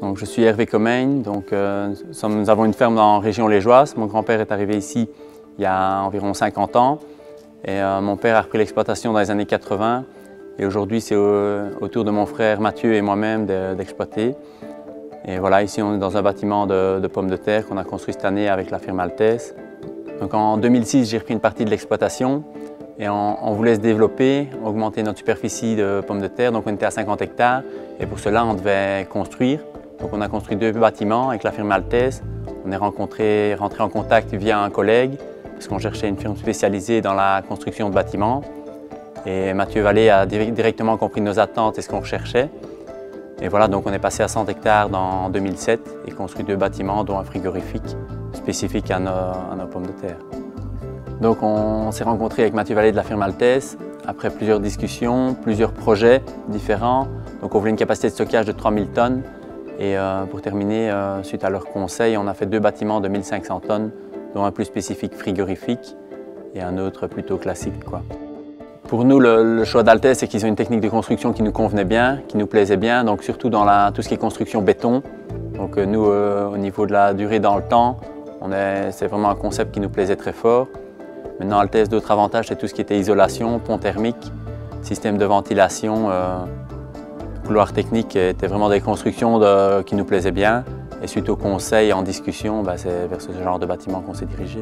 Donc, je suis Hervé Commegne, nous avons une ferme en région liégeoise. Mon grand-père est arrivé ici il y a environ 50 ans et mon père a repris l'exploitation dans les années 80 et aujourd'hui c'est au tour de mon frère Mathieu et moi-même d'exploiter. Et voilà, ici on est dans un bâtiment de pommes de terre qu'on a construit cette année avec la firme Altesse. Donc en 2006 j'ai repris une partie de l'exploitation et on voulait se développer, augmenter notre superficie de pommes de terre, donc on était à 50 hectares et pour cela on devait construire. Donc on a construit 2 bâtiments avec la firme Altesse. On est rentré en contact via un collègue parce qu'on cherchait une firme spécialisée dans la construction de bâtiments. Et Mathieu Vallée a directement compris nos attentes et ce qu'on recherchait. Et voilà, donc on est passé à 100 hectares en 2007 et construit 2 bâtiments dont un frigorifique spécifique à nos pommes de terre. Donc on s'est rencontré avec Mathieu Vallée de la firme Altesse après plusieurs discussions, plusieurs projets différents. Donc on voulait une capacité de stockage de 3000 tonnes. Et pour terminer, suite à leurs conseils, on a fait 2 bâtiments de 1500 tonnes, dont un plus spécifique frigorifique et un autre plutôt classique. Pour nous, le choix d'Altesse, c'est qu'ils ont une technique de construction qui nous convenait bien, qui nous plaisait bien, donc surtout dans tout ce qui est construction béton. Donc nous, au niveau de la durée dans le temps, c'est vraiment un concept qui nous plaisait très fort. Maintenant, Altesse, d'autres avantages, c'est tout ce qui était isolation, pont thermique, système de ventilation. Couloir technique étaient vraiment des constructions qui nous plaisaient bien. Et suite aux conseils en discussion, c'est vers ce genre de bâtiment qu'on s'est dirigé.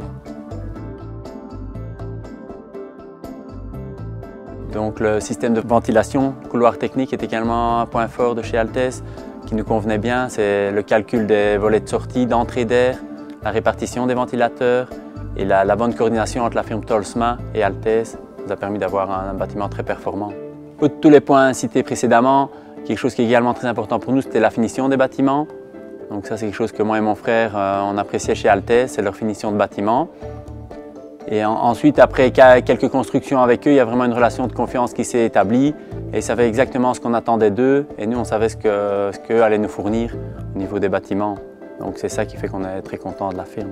Donc le système de ventilation, couloir technique est également un point fort de chez Altesse qui nous convenait bien. C'est le calcul des volets de sortie, d'entrée d'air, la répartition des ventilateurs et la bonne coordination entre la firme Tolsma et Altesse nous a permis d'avoir un bâtiment très performant. Outre tous les points cités précédemment, quelque chose qui est également très important pour nous, c'était la finition des bâtiments. Donc ça, c'est quelque chose que moi et mon frère, on appréciait chez Altesse, c'est leur finition de bâtiment. Et ensuite, après quelques constructions avec eux, il y a vraiment une relation de confiance qui s'est établie. Et ils savaient exactement ce qu'on attendait d'eux. Et nous, on savait ce qu'eux allaient nous fournir au niveau des bâtiments. Donc c'est ça qui fait qu'on est très content de la firme.